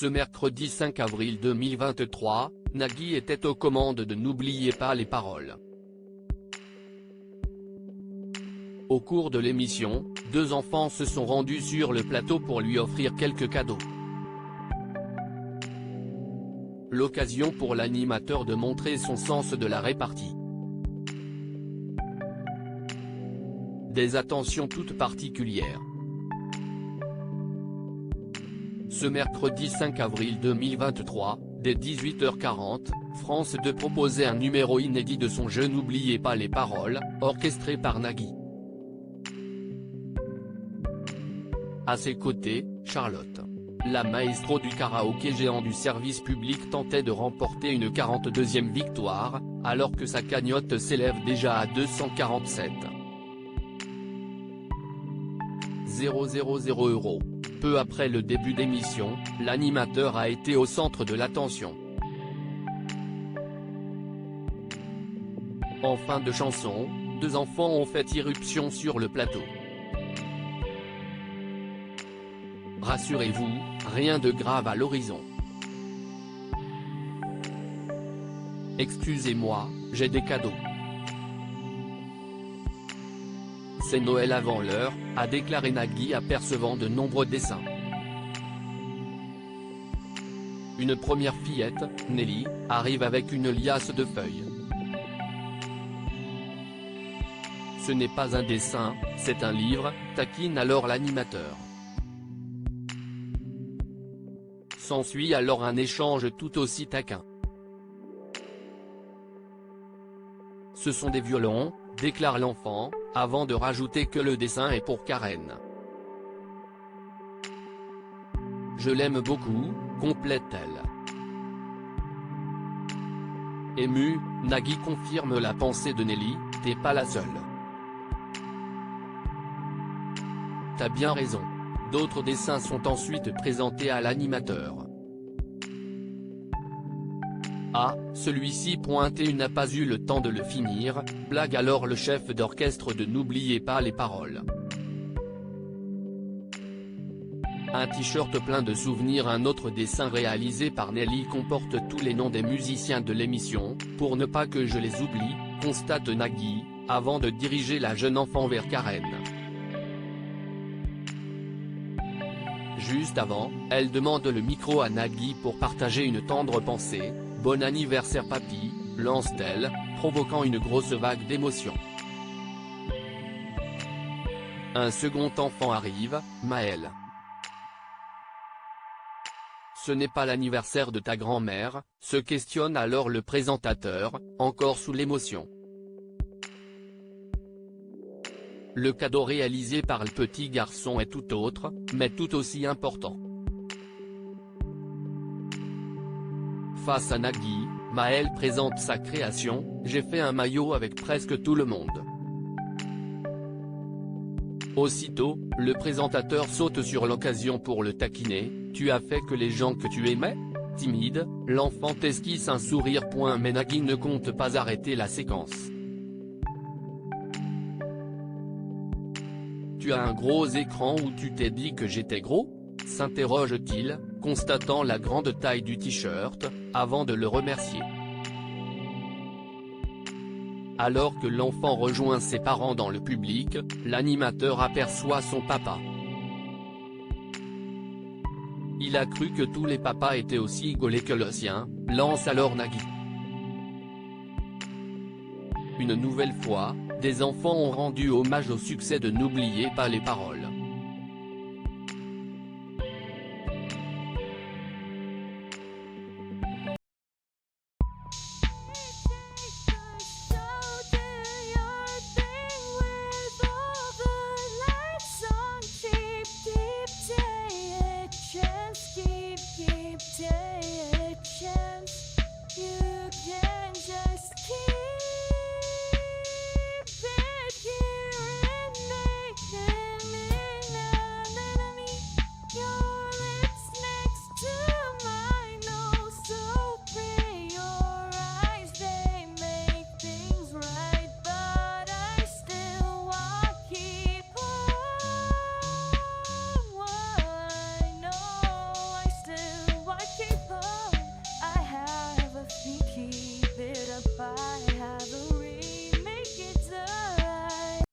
Ce mercredi 5 avril 2023, Nagui était aux commandes de N'oubliez pas les paroles. Au cours de l'émission, deux enfants se sont rendus sur le plateau pour lui offrir quelques cadeaux. L'occasion pour l'animateur de montrer son sens de la répartie. Des attentions toutes particulières. Ce mercredi 5 avril 2023, dès 18h40, France 2 proposait un numéro inédit de son jeu N'oubliez pas les paroles, orchestré par Nagui. À ses côtés, Charlotte, la maestro du karaoké géant du service public, tentait de remporter une 42e victoire, alors que sa cagnotte s'élève déjà à 247 000 €. Peu après le début d'émission, l'animateur a été au centre de l'attention. En fin de chanson, deux enfants ont fait irruption sur le plateau. Rassurez-vous, rien de grave à l'horizon. Excusez-moi, j'ai des cadeaux. C'est Noël avant l'heure, a déclaré Nagui apercevant de nombreux dessins. Une première fillette, Nelly, arrive avec une liasse de feuilles. Ce n'est pas un dessin, c'est un livre, taquine alors l'animateur. S'ensuit alors un échange tout aussi taquin. Ce sont des violons, déclare l'enfant, avant de rajouter que le dessin est pour Karen. Je l'aime beaucoup, complète-t-elle. Ému, Nagui confirme la pensée de Nelly, t'es pas la seule. T'as bien raison. D'autres dessins sont ensuite présentés à l'animateur. Ah, celui-ci pointé n'a pas eu le temps de le finir, blague alors le chef d'orchestre de N'oubliez pas les paroles. Un t-shirt plein de souvenirs. Un autre dessin réalisé par Nelly comporte tous les noms des musiciens de l'émission, pour ne pas que je les oublie, constate Nagui, avant de diriger la jeune enfant vers Karen. Juste avant, elle demande le micro à Nagui pour partager une tendre pensée. Bon anniversaire papy, lance-t-elle, provoquant une grosse vague d'émotion. Un second enfant arrive, Maël. Ce n'est pas l'anniversaire de ta grand-mère, se questionne alors le présentateur, encore sous l'émotion. Le cadeau réalisé par le petit garçon est tout autre, mais tout aussi important. Face à Nagui, Maël présente sa création, j'ai fait un maillot avec presque tout le monde. Aussitôt, le présentateur saute sur l'occasion pour le taquiner, tu as fait que les gens que tu aimais ? Timide, l'enfant esquisse un sourire. Mais Nagui ne compte pas arrêter la séquence. Tu as un gros écran où tu t'es dit que j'étais gros ? S'interroge-t-il, constatant la grande taille du t-shirt, avant de le remercier. Alors que l'enfant rejoint ses parents dans le public, l'animateur aperçoit son papa. Il a cru que tous les papas étaient aussi gaulés que le sien, lance alors Nagui. Une nouvelle fois, des enfants ont rendu hommage au succès de N'oubliez pas les paroles.